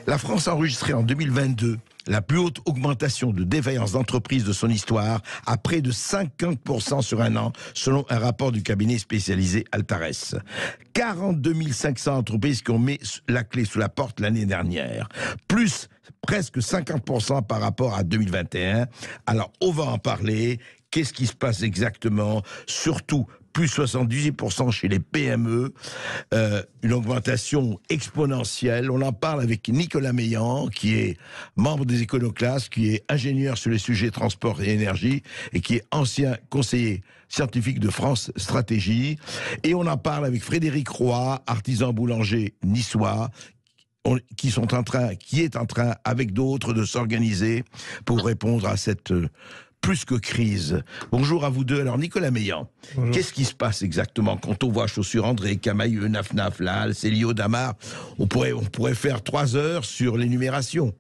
La France a enregistré en 2022 la plus haute augmentation de défaillance d'entreprise de son histoire, à près de 50% sur un an, selon un rapport du cabinet spécialisé Altares. 42 500 entreprises qui ont mis la clé sous la porte l'année dernière, plus presque 50% par rapport à 2021. Alors, on va en parler. Qu'est-ce qui se passe exactement? Surtout, plus 78% chez les PME, une augmentation exponentielle. On en parle avec Nicolas Meillan, qui est membre des Éconoclastes, qui est ingénieur sur les sujets transport et énergie, et qui est ancien conseiller scientifique de France Stratégie. Et on en parle avec Frédéric Roy, artisan boulanger niçois, qui est en train, avec d'autres, de s'organiser pour répondre à cette plus que crise. Bonjour à vous deux. Alors, Nicolas Meillan, qu'est-ce qui se passe exactement quand on voit Chaussures André, Camailleux, Naf, Laal, Célio, Damar? On pourrait faire 3 heures sur l'énumération.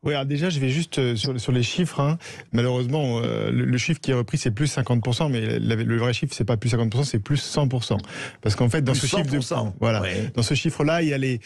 Oui, alors déjà, je vais juste sur les chiffres. Hein. Malheureusement, le chiffre qui est repris, c'est plus 50%, mais le vrai chiffre, c'est pas plus 50%, c'est plus 100%. Parce qu'en fait, dans ce chiffre, dans ce chiffre-là, il y a les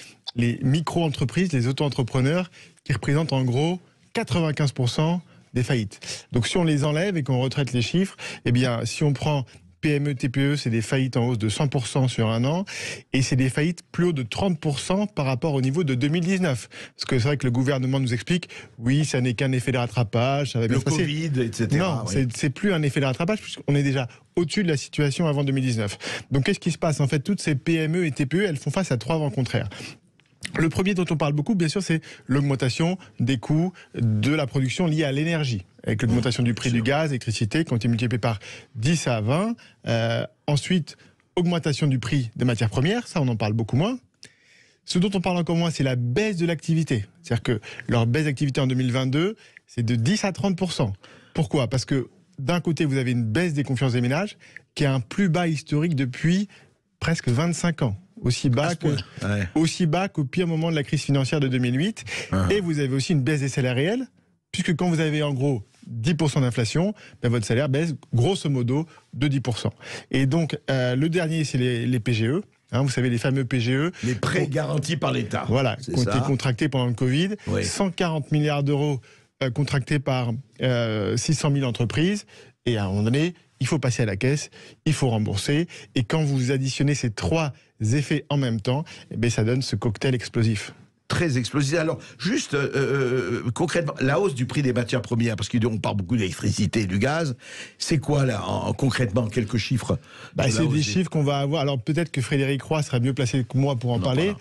micro-entreprises, les auto-entrepreneurs, qui représentent en gros 95% des faillites. Donc si on les enlève et qu'on retraite les chiffres, eh bien, si on prend PME, TPE, c'est des faillites en hausse de 100% sur un an, et c'est des faillites plus haut de 30% par rapport au niveau de 2019. Parce que c'est vrai que le gouvernement nous explique, oui, ça n'est qu'un effet de rattrapage, ça va bien se passer. Le Covid, etc. Non, c'est plus un effet de rattrapage, puisqu'on est déjà au-dessus de la situation avant 2019. Donc qu'est-ce qui se passe? En fait, toutes ces PME et TPE, elles font face à 3 vents contraires. Le premier dont on parle beaucoup, bien sûr, c'est l'augmentation des coûts de la production liée à l'énergie. Avec l'augmentation du prix du gaz, l'électricité, qui ont été multipliés par 10 à 20. Ensuite, augmentation du prix des matières premières, ça on en parle beaucoup moins. Ce dont on parle encore moins, c'est la baisse de l'activité. C'est-à-dire que leur baisse d'activité en 2022, c'est de 10 à 30%. Pourquoi? Parce que d'un côté, vous avez une baisse des confiances des ménages, qui est un plus bas historique depuis presque 25 ans. Aussi bas qu'au pire moment de la crise financière de 2008. Et vous avez aussi une baisse des salaires réels, puisque quand vous avez en gros 10% d'inflation, ben votre salaire baisse grosso modo de 10%. Et donc, le dernier, c'est les PGE. Vous savez, les fameux PGE. Les prêts garantis par l'État. Voilà, qui ont été contractés pendant le Covid. 140 milliards d'euros contractés par 600 000 entreprises. Et à un moment donné, il faut passer à la caisse, il faut rembourser. Et quand vous additionnez ces 3 effets en même temps, eh bien, ça donne ce cocktail explosif. Très explosif. Alors, juste concrètement, la hausse du prix des matières premières, parce qu'on parle beaucoup d'électricité et du gaz, c'est quoi là, concrètement, quelques chiffres? C'est des chiffres qu'on va avoir. Alors peut-être que Frédéric Roy serait mieux placé que moi pour en parler,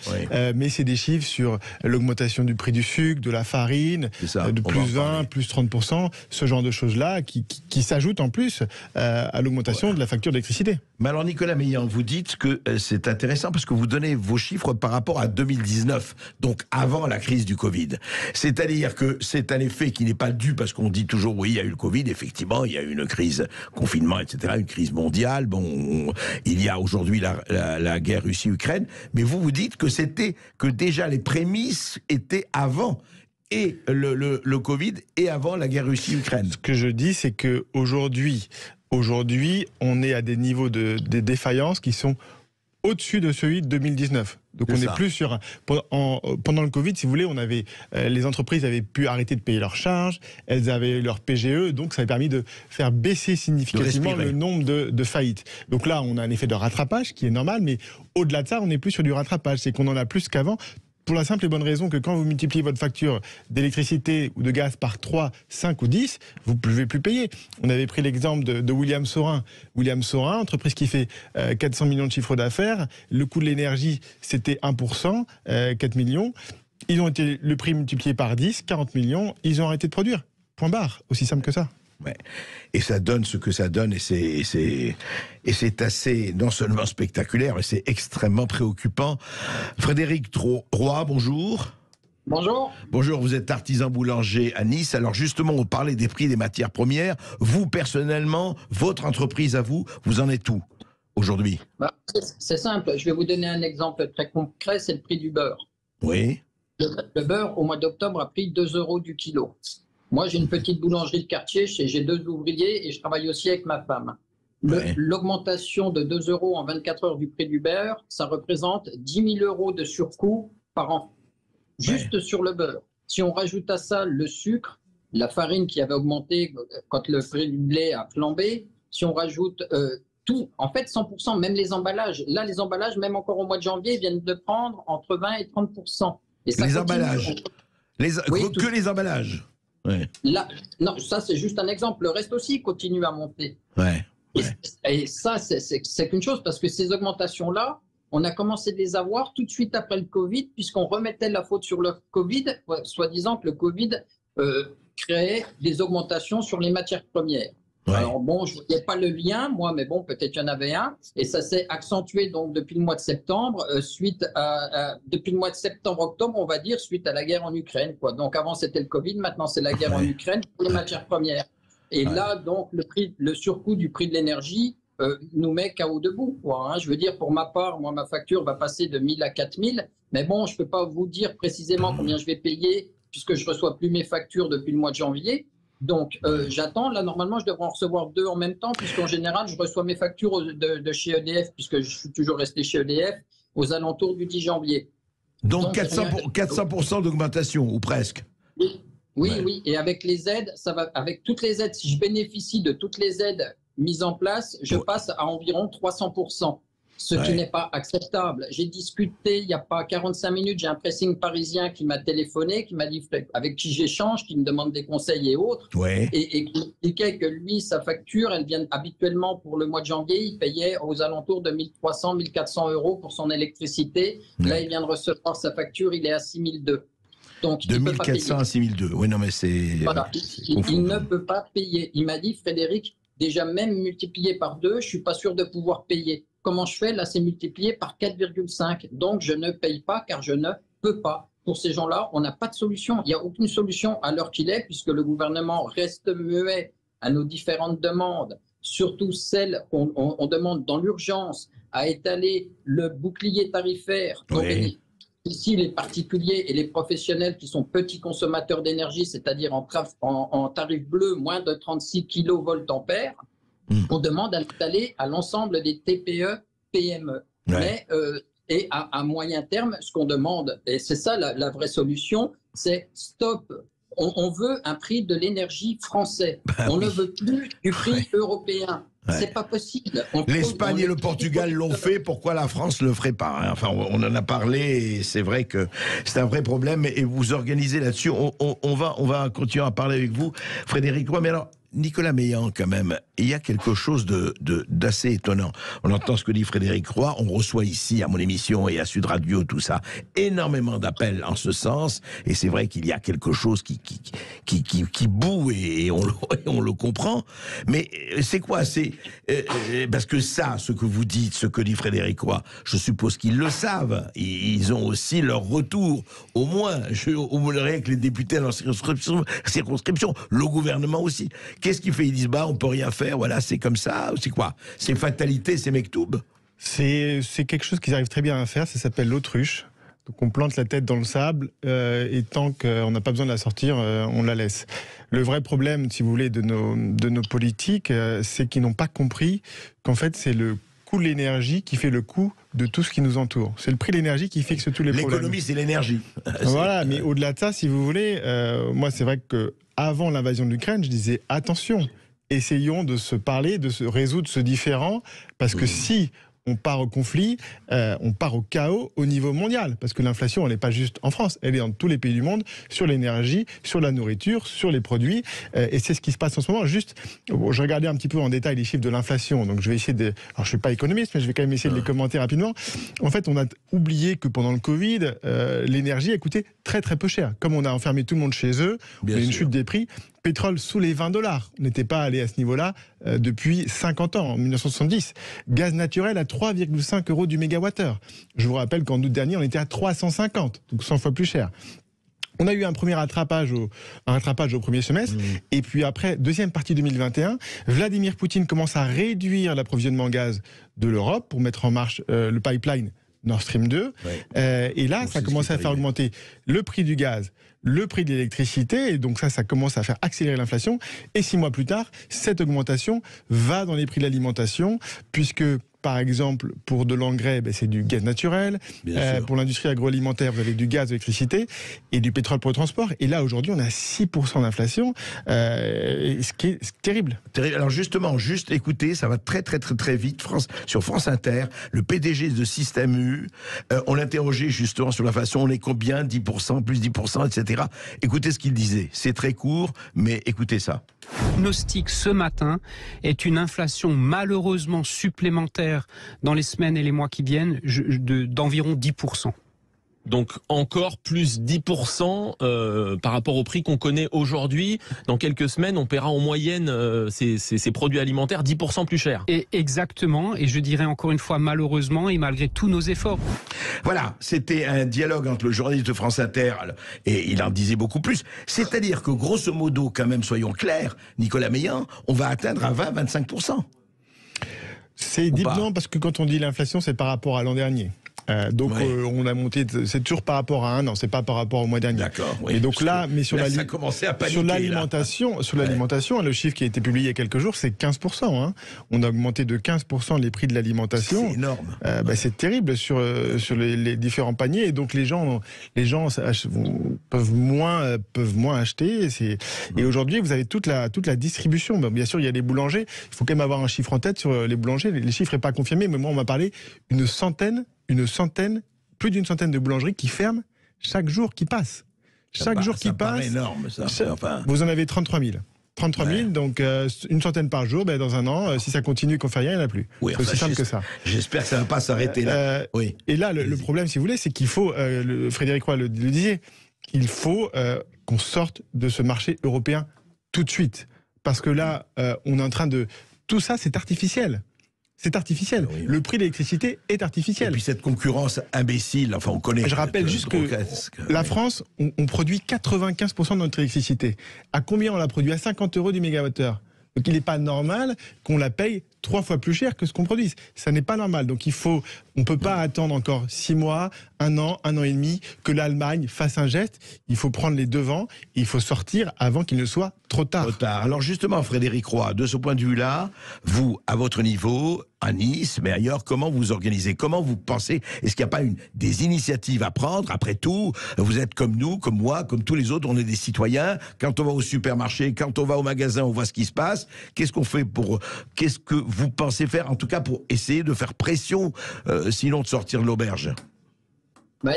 mais c'est des chiffres sur l'augmentation du prix du sucre, de la farine, de plus 20, plus 30%, ce genre de choses-là qui s'ajoutent en plus à l'augmentation de la facture d'électricité. Mais alors Nicolas Meillan, vous dites que c'est intéressant parce que vous donnez vos chiffres par rapport à 2019, donc avant la crise du Covid. C'est-à-dire que c'est un effet qui n'est pas dû parce qu'on dit toujours oui, il y a eu le Covid, effectivement, il y a eu une crise, confinement, etc., une crise mondiale. Bon, il y a aujourd'hui la guerre Russie-Ukraine, mais vous dites que déjà les prémices étaient avant et le Covid et avant la guerre Russie-Ukraine. Ce que je dis, c'est que aujourd'hui, on est à des niveaux de défaillance qui sont au-dessus de celui de 2019. Donc on est plus sur... Pendant le Covid, si vous voulez, les entreprises avaient pu arrêter de payer leurs charges, elles avaient leur PGE, donc ça a permis de faire baisser significativement le nombre de faillites. Donc là, on a un effet de rattrapage qui est normal, mais au-delà de ça, on n'est plus sur du rattrapage, c'est qu'on en a plus qu'avant. Pour la simple et bonne raison que quand vous multipliez votre facture d'électricité ou de gaz par 3, 5 ou 10, vous ne pouvez plus payer. On avait pris l'exemple de William Saurin. William Saurin, entreprise qui fait 400 millions de chiffre d'affaires, le coût de l'énergie, c'était 1%, 4 millions. Ils ont été le prix multiplié par 10, 40 millions, ils ont arrêté de produire. Point barre, aussi simple que ça. Ouais. Et ça donne ce que ça donne, et c'est assez, non seulement spectaculaire, mais c'est extrêmement préoccupant. Frédéric Roy, bonjour. Bonjour. Bonjour, vous êtes artisan boulanger à Nice. Alors justement, on parlait des prix des matières premières. Vous, personnellement, votre entreprise à vous, vous en êtes où aujourd'hui? C'est simple, je vais vous donner un exemple très concret, c'est le prix du beurre. Oui. Le beurre, au mois d'octobre, a pris 2 € du kilo. Moi, j'ai une petite boulangerie de quartier, j'ai 2 ouvriers et je travaille aussi avec ma femme. L'augmentation de 2 € en 24 heures du prix du beurre, ça représente 10 000 € de surcoût par an. juste sur le beurre. Si on rajoute à ça le sucre, la farine qui avait augmenté quand le prix du blé a flambé, si on rajoute tout, en fait 100%, même les emballages. Là, les emballages, même encore au mois de janvier, viennent de prendre entre 20 et 30%. Et ça les continue. Emballages que les emballages. Ouais. Là, non, ça c'est juste un exemple. Le reste aussi continue à monter. Ouais. Et ça, c'est qu'une chose, parce que ces augmentations-là, on a commencé de les avoir tout de suite après le Covid, puisqu'on remettait la faute sur le Covid, soi-disant que le Covid créait des augmentations sur les matières premières. Ouais. Alors bon, je ne voyais pas le lien, moi, mais bon, peut-être qu'il y en avait un. Et ça s'est accentué donc depuis le mois de septembre, depuis le mois de septembre-octobre, on va dire, suite à la guerre en Ukraine, quoi. Donc avant, c'était le Covid, maintenant, c'est la guerre en Ukraine pour les matières premières. Et là, donc, le surcoût du prix de l'énergie nous met KO debout, quoi, hein. Je veux dire, pour ma part, moi, ma facture va passer de 1000 à 4000. Mais bon, je ne peux pas vous dire précisément combien je vais payer, puisque je ne reçois plus mes factures depuis le mois de janvier. Donc, j'attends. Là, normalement, je devrais en recevoir 2 en même temps, puisqu'en général, je reçois mes factures de chez EDF, puisque je suis toujours resté chez EDF, aux alentours du 10 janvier. Donc 400% d'augmentation, ou presque. Oui. Et avec les aides, ça va. Avec toutes les aides, si je bénéficie de toutes les aides mises en place, je passe à environ 300%. Ce qui n'est pas acceptable. J'ai discuté il n'y a pas 45 minutes, j'ai un pressing parisien qui m'a téléphoné, qui m'a dit, avec qui j'échange, qui me demande des conseils et autres, et qui expliquait que lui, sa facture, elle vient habituellement pour le mois de janvier, il payait aux alentours de 1300, 1400 € pour son électricité. Là, il vient de recevoir sa facture, il est à 6002. Donc, de 1400 à 6002. Oui, non, mais c'est. Voilà. Il ne peut pas payer. Il m'a dit, Frédéric, déjà même multiplié par 2, je ne suis pas sûr de pouvoir payer. Comment je fais? Là, c'est multiplié par 4,5. Donc, je ne paye pas car je ne peux pas. Pour ces gens-là, on n'a pas de solution. Il n'y a aucune solution à l'heure qu'il est, puisque le gouvernement reste muet à nos différentes demandes, surtout celles qu'on demande dans l'urgence, à étaler le bouclier tarifaire. Donc, ici, les particuliers et les professionnels qui sont petits consommateurs d'énergie, c'est-à-dire en tarif bleu, moins de 36 kVA, on demande à l'étaler à l'ensemble des TPE, PME. Mais, et à moyen terme, ce qu'on demande, et c'est ça la vraie solution, c'est stop. On veut un prix de l'énergie français. On ne veut plus du prix européen. C'est pas possible. L'Espagne et le Portugal l'ont fait, pourquoi la France ne le ferait pas? Enfin, on en a parlé et c'est vrai que c'est un vrai problème et vous organisez là-dessus. On va continuer à parler avec vous, Frédéric Roy. Mais alors, Nicolas Meillan, quand même, il y a quelque chose d'assez étonnant. On entend ce que dit Frédéric Roy, on reçoit ici, à mon émission et à Sud Radio, tout ça, énormément d'appels en ce sens, et c'est vrai qu'il y a quelque chose qui boue, et on le comprend, mais c'est quoi? C'est parce que ça, ce que vous dites, ce que dit Frédéric Roy, je suppose qu'ils le savent, ils ont aussi leur retour, au moins, rien que les députés à leur circonscription, le gouvernement aussi. Qu'est-ce qu'il fait? Ils disent, on peut rien faire, voilà, c'est comme ça, c'est quoi? C'est fatalité, c'est mektoub? C'est quelque chose qu'ils arrivent très bien à faire, ça s'appelle l'autruche. Donc on plante la tête dans le sable, et tant qu'on n'a pas besoin de la sortir, on la laisse. Le vrai problème, si vous voulez, de nos politiques, c'est qu'ils n'ont pas compris qu'en fait, c'est le coût de l'énergie qui fait le coût de tout ce qui nous entoure. C'est le prix de l'énergie qui fixe tous les problèmes. L'économie, c'est l'énergie. Voilà, mais au-delà de ça, si vous voulez, moi, c'est vrai que avant l'invasion de l'Ukraine, je disais attention, essayons de se parler, de se résoudre ce différend, parce que si on part au conflit, on part au chaos au niveau mondial, parce que l'inflation, elle n'est pas juste en France, elle est dans tous les pays du monde, sur l'énergie, sur la nourriture, sur les produits, et c'est ce qui se passe en ce moment. Juste, je regardais un petit peu en détail les chiffres de l'inflation, donc je vais essayer de... Alors, je ne suis pas économiste, mais je vais quand même essayer de les commenter rapidement. En fait, on a oublié que pendant le Covid, l'énergie a coûté très très peu cher. Comme on a enfermé tout le monde chez eux, on a une chute des prix. Pétrole sous les $20. On n'était pas allé à ce niveau-là depuis 50 ans, en 1970. Gaz naturel à 3,5 € du mégawattheure. Je vous rappelle qu'en août dernier, on était à 350, donc 100 fois plus cher. On a eu un premier rattrapage au premier semestre, et puis après, deuxième partie 2021, Vladimir Poutine commence à réduire l'approvisionnement en gaz de l'Europe pour mettre en marche le pipeline Nord Stream 2, et là, ça commence à faire augmenter le prix du gaz, le prix de l'électricité, et donc ça commence à faire accélérer l'inflation, et 6 mois plus tard, cette augmentation va dans les prix de l'alimentation, puisque par exemple, pour de l'engrais, c'est du gaz naturel. Pour l'industrie agroalimentaire, vous avez du gaz, de l'électricité et du pétrole pour le transport. Et là, aujourd'hui, on a 6% d'inflation, ce qui est terrible. Alors justement, juste écoutez, ça va très très très très vite. Sur France Inter, le PDG de Système U, on l'interrogeait justement sur l'inflation. On est combien? 10%, plus 10%, etc. Écoutez ce qu'il disait. C'est très court, mais écoutez ça. Diagnostic ce matin est une inflation malheureusement supplémentaire dans les semaines et les mois qui viennent d'environ 10%. Donc encore plus 10% par rapport au prix qu'on connaît aujourd'hui. Dans quelques semaines, on paiera en moyenne ces produits alimentaires 10% plus cher. Et exactement, et je dirais encore une fois malheureusement et malgré tous nos efforts. Voilà, c'était un dialogue entre le journaliste de France Inter et il en disait beaucoup plus. C'est-à-dire que grosso modo, quand même, soyons clairs, Nicolas Meillan, on va atteindre à 20-25%. C'est non, parce que quand on dit l'inflation, c'est par rapport à l'an dernier. On a monté, c'est toujours par rapport à un an, c'est pas par rapport au mois dernier. D'accord. Oui, et donc là, mais sur l'alimentation, le chiffre qui a été publié il y a quelques jours, c'est 15%. Hein. On a augmenté de 15% les prix de l'alimentation. C'est énorme. C'est terrible sur les différents paniers. Et donc les gens peuvent moins acheter. Et aujourd'hui, vous avez toute la distribution. Bien sûr, il y a les boulangers. Il faut quand même avoir un chiffre en tête sur les boulangers. Les chiffres n'est pas confirmé, mais moi, on m'a parlé plus d'une centaine de boulangeries qui ferment chaque jour qui passe. Chaque jour qui passe. C'est énorme, ça. Vous en avez 33 000. 33 000, donc une centaine par jour. Dans un an, si ça continue et qu'on fait rien, il n'y en a plus. Oui, c'est aussi simple que ça. J'espère que ça ne va pas s'arrêter là. Oui. Et là, le problème, si vous voulez, c'est qu'il faut, Frédéric Roy le disait, il faut qu'on sorte de ce marché européen tout de suite. Parce que là, on est en train de... Tout ça, c'est artificiel. C'est artificiel. Oui. Le prix de l'électricité est artificiel. Et puis cette concurrence imbécile, on connaît... Je rappelle juste que la France, on produit 95% de notre électricité. À combien on la produit? À 50 € du mégawattheure. Donc il n'est pas normal qu'on la paye 3 fois plus cher que ce qu'on produise. Ça n'est pas normal. Donc on ne peut pas attendre encore 6 mois, 1 an et demi que l'Allemagne fasse un geste. Il faut prendre les devants. Il faut sortir avant qu'il ne soit trop tard. Alors justement, Frédéric Roy, de ce point de vue-là, vous, à votre niveau, à Nice, mais ailleurs, comment vous organisez? Comment vous pensez? Est-ce qu'il n'y a pas des initiatives à prendre? Après tout, vous êtes comme nous, comme moi, comme tous les autres, on est des citoyens. Quand on va au supermarché, quand on va au magasin, on voit ce qui se passe. Qu'est-ce qu'on fait qu'est-ce que vous pensez faire, en tout cas, pour essayer de faire pression, sinon de sortir de l'auberge?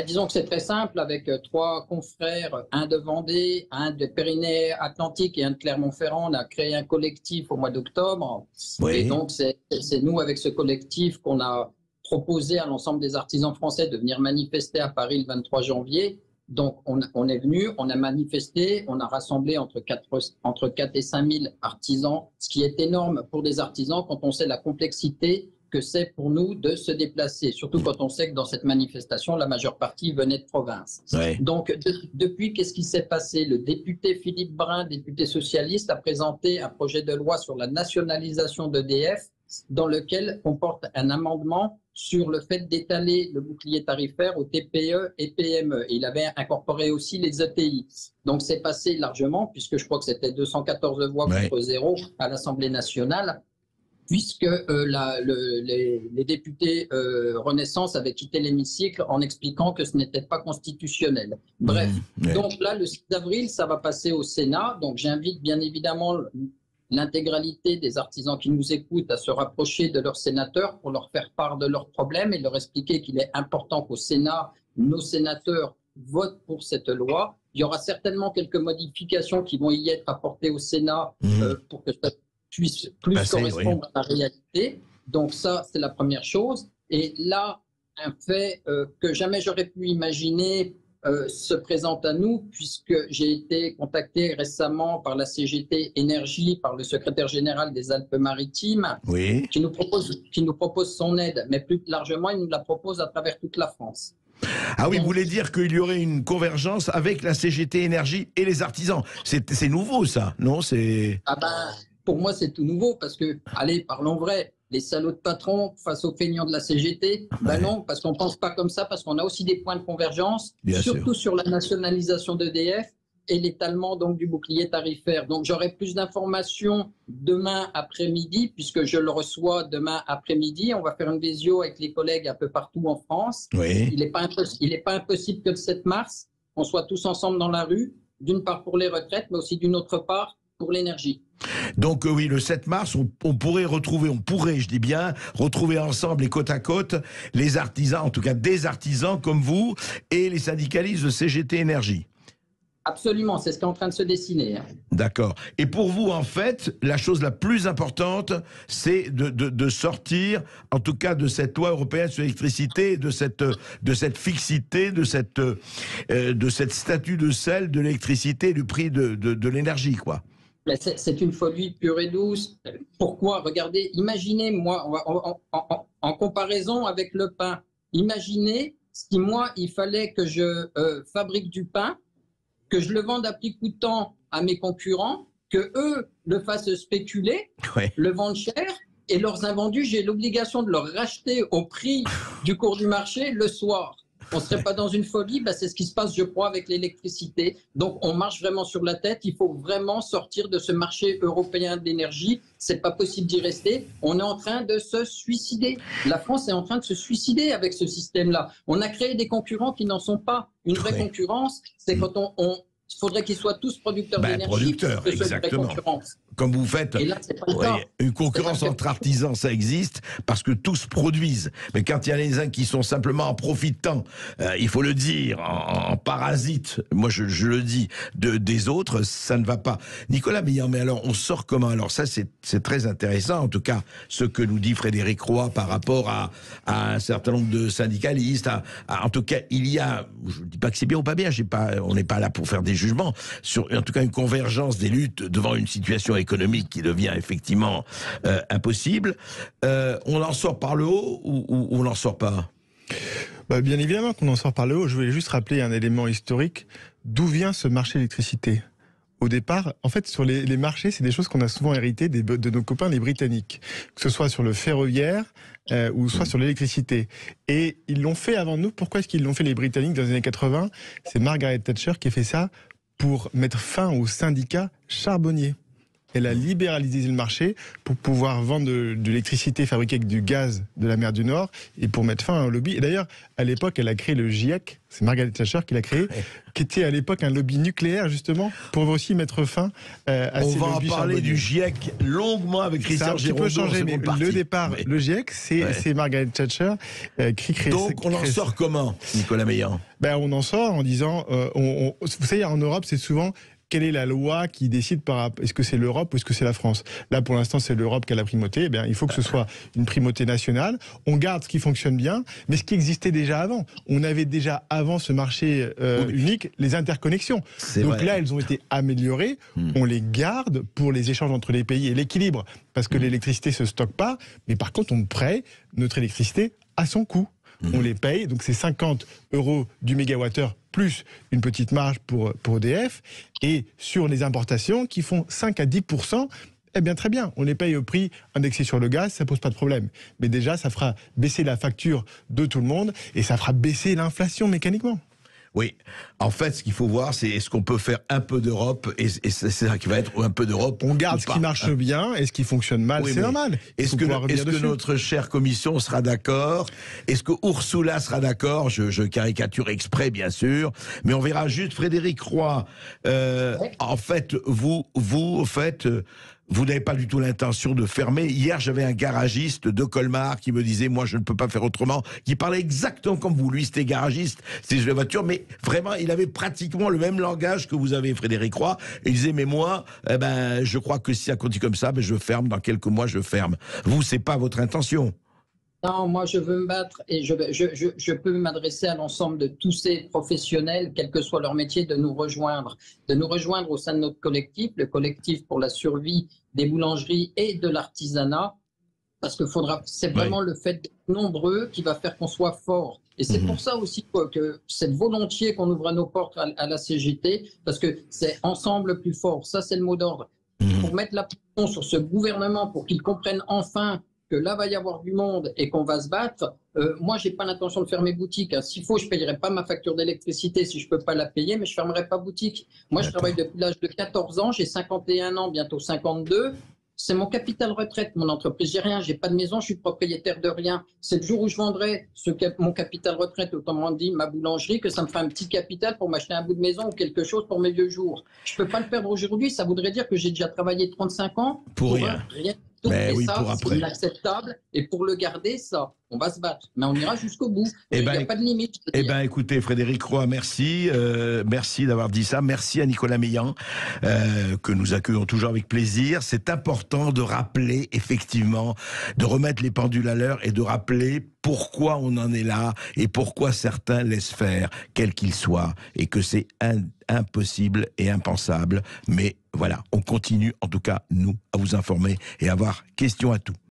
Disons que c'est très simple, avec 3 confrères, un de Vendée, un de Pyrénées-Atlantiques et un de Clermont-Ferrand. On a créé un collectif au mois d'octobre. Oui. Et donc, c'est nous, avec ce collectif, qu'on a proposé à l'ensemble des artisans français de venir manifester à Paris le 23 janvier. Donc, on est venu, on a manifesté, on a rassemblé entre 4 et 5 000 artisans, ce qui est énorme pour des artisans quand on sait la complexité que c'est pour nous de se déplacer, surtout quand on sait que dans cette manifestation, la majeure partie venait de province. Ouais. Donc, depuis, qu'est-ce qui s'est passé? Le député Philippe Brun, député socialiste, a présenté un projet de loi sur la nationalisation d'EDF, dans lequel comporte un amendement sur le fait d'étaler le bouclier tarifaire aux TPE et PME. Et il avait incorporé aussi les ETI. Donc, c'est passé largement, puisque je crois que c'était 214 voix contre 0 à l'Assemblée nationale, puisque les députés Renaissance avaient quitté l'hémicycle en expliquant que ce n'était pas constitutionnel. Bref, donc là, le 6 avril, ça va passer au Sénat. Donc j'invite bien évidemment l'intégralité des artisans qui nous écoutent à se rapprocher de leurs sénateurs pour leur faire part de leurs problèmes et leur expliquer qu'il est important qu'au Sénat, nos sénateurs votent pour cette loi. Il y aura certainement quelques modifications qui vont y être apportées au Sénat pour que ça puisse plus correspondre à la réalité. Donc ça, c'est la première chose. Et là, un fait que jamais j'aurais pu imaginer se présente à nous, puisque j'ai été contacté récemment par la CGT Énergie, par le secrétaire général des Alpes-Maritimes, qui nous propose son aide, mais plus largement, il nous la propose à travers toute la France. Ah oui, vous voulez dire qu'il y aurait une convergence avec la CGT Énergie et les artisans? C'est nouveau, ça, non? Pour moi, c'est tout nouveau, parce que, allez, parlons vrai, les salauds de patrons face aux feignants de la CGT, non, parce qu'on ne pense pas comme ça, parce qu'on a aussi des points de convergence, surtout sur la nationalisation d'EDF, et l'étalement donc du bouclier tarifaire. Donc j'aurai plus d'informations demain après-midi, puisque je le reçois demain après-midi. On va faire une visio avec les collègues un peu partout en France. Oui. Il n'est pas impossible que le 7 mars, on soit tous ensemble dans la rue, d'une part pour les retraites, mais aussi d'une autre part pour l'énergie. Donc oui, le 7 mars, on pourrait, je dis bien, retrouver ensemble et côte à côte les artisans, en tout cas des artisans comme vous, et les syndicalistes de CGT Énergie. Absolument, c'est ce qui est en train de se dessiner. D'accord. Et pour vous, en fait, la chose la plus importante, c'est de sortir, en tout cas, de cette loi européenne sur l'électricité, de cette fixité, de cette statut de sel de l'électricité, du prix de l'énergie, quoi. C'est une folie pure et douce. Pourquoi? Regardez, imaginez, moi, en comparaison avec le pain, imaginez si moi, il fallait que je fabrique du pain, que je le vende à prix coûtant à mes concurrents, que eux le fassent spéculer, Ouais. le vendent cher, et leurs invendus, j'ai l'obligation de leur racheter au prix du cours du marché le soir. On ne serait pas dans une folie, c'est ce qui se passe, je crois, avec l'électricité. Donc, on marche vraiment sur la tête. Il faut vraiment sortir de ce marché européen de l'énergie. C'est pas possible d'y rester. On est en train de se suicider. La France est en train de se suicider avec ce système-là. On a créé des concurrents qui n'en sont pas. Une vraie concurrence, c'est quand il faudrait qu'ils soient tous producteurs d'énergie. Producteurs, exactement. Comme vous faites, et là, c'est pas le cas. Une concurrence entre artisans, ça existe parce que tous produisent. Mais quand il y a les uns qui sont simplement en profitant, il faut le dire, en parasite, moi je le dis, des autres, ça ne va pas. Nicolas Meillan, mais alors on sort comment? Alors ça c'est très intéressant, en tout cas ce que nous dit Frédéric Roy par rapport à un certain nombre de syndicalistes. En tout cas, il y a, je ne dis pas que c'est bien ou pas bien, on n'est pas là pour faire des jugements, sur en tout cas une convergence des luttes devant une situation économique qui devient effectivement impossible. On en sort par le haut ou on n'en sort pas? Bien évidemment qu'on en sort par le haut. Je voulais juste rappeler un élément historique. D'où vient ce marché de l'électricité? Au départ, en fait, sur les marchés, c'est des choses qu'on a souvent héritées de nos copains les Britanniques, que ce soit sur le ferroviaire ou soit sur l'électricité. Et ils l'ont fait avant nous. Pourquoi est-ce qu'ils l'ont fait, les Britanniques, dans les années 80? C'est Margaret Thatcher qui a fait ça pour mettre fin aux syndicats charbonniers. Elle a libéralisé le marché pour pouvoir vendre de l'électricité fabriquée avec du gaz de la mer du Nord et pour mettre fin à un lobby. Et d'ailleurs, à l'époque, elle a créé le GIEC, c'est Margaret Thatcher qui l'a créé, qui était à l'époque un lobby nucléaire, justement, pour aussi mettre fin à ces lobbies. On va en parler du GIEC longuement avec Christian Girondeau. Ça a un petit peu changé, mais le départ, le GIEC, c'est Margaret Thatcher qui crée. Donc on en sort comment, Nicolas Meillan? On en sort en disant, vous savez, en Europe, c'est souvent... Quelle est la loi qui décide est-ce que c'est l'Europe ou est-ce que c'est la France? Là, pour l'instant, c'est l'Europe qui a la primauté. Il faut que ce soit une primauté nationale. On garde ce qui fonctionne bien, mais ce qui existait déjà avant. On avait déjà avant ce marché unique, les interconnexions. Donc là, elles ont été améliorées. On les garde pour les échanges entre les pays et l'équilibre, parce que l'électricité se stocke pas. Mais par contre, on prête notre électricité à son coût. On les paye, donc c'est 50 € du mégawattheure plus une petite marge pour EDF. Et sur les importations qui font 5 à 10%, très bien, on les paye au prix indexé sur le gaz, ça pose pas de problème. Mais déjà, ça fera baisser la facture de tout le monde et ça fera baisser l'inflation mécaniquement. Oui, en fait, ce qu'il faut voir, c'est est-ce qu'on peut faire un peu d'Europe, et c'est ça qui va être un peu d'Europe. On garde ce qui marche bien, et ce qui fonctionne mal, c'est normal. Est-ce que notre chère commission sera d'accord? Est-ce que Ursula sera d'accord? Je caricature exprès, bien sûr, mais on verra juste. Frédéric Roy, en fait, vous n'avez pas du tout l'intention de fermer. Hier, j'avais un garagiste de Colmar qui me disait, moi, je ne peux pas faire autrement, qui parlait exactement comme vous. Lui, c'était garagiste, c'était la voiture, mais vraiment, il avait pratiquement le même langage que vous avez, Frédéric Roy. Et il disait, mais moi, je crois que si ça continue comme ça, je ferme, dans quelques mois, je ferme. Vous, c'est pas votre intention? Non, moi je veux me battre et je peux m'adresser à l'ensemble de tous ces professionnels, quel que soit leur métier, de nous rejoindre au sein de notre collectif, le collectif pour la survie des boulangeries et de l'artisanat, parce que c'est vraiment le fait d'être nombreux qui va faire qu'on soit fort. Et c'est pour ça aussi que c'est volontiers qu'on ouvre nos portes à la CGT, parce que c'est ensemble plus fort. Ça, c'est le mot d'ordre. Pour mettre la pression sur ce gouvernement, pour qu'il comprenne enfin que là va y avoir du monde et qu'on va se battre, moi j'ai pas l'intention de fermer boutique. Hein. S'il faut, je payerai pas ma facture d'électricité si je peux pas la payer, mais je fermerai pas boutique. Moi, je travaille depuis l'âge de 14 ans, j'ai 51 ans, bientôt 52. C'est mon capital retraite, mon entreprise. J'ai rien, j'ai pas de maison, je suis propriétaire de rien. C'est le jour où je vendrai mon capital retraite, autrement dit ma boulangerie, que ça me fera un petit capital pour m'acheter un bout de maison ou quelque chose pour mes vieux jours. Je peux pas le perdre aujourd'hui, ça voudrait dire que j'ai déjà travaillé 35 ans pour rien. Mais oui, ça, pour après. c'est inacceptable. Et pour le garder, ça, on va se battre. Mais on ira jusqu'au bout. Il n'y a pas de limite. Écoutez, Frédéric Roy, merci. Merci d'avoir dit ça. Merci à Nicolas Meillan, que nous accueillons toujours avec plaisir. C'est important de rappeler, effectivement, de remettre les pendules à l'heure et de rappeler pourquoi on en est là et pourquoi certains laissent faire, quel qu'il soit, et que c'est impossible et impensable. Mais voilà, on continue, en tout cas, nous, à vous informer et à avoir question à tout.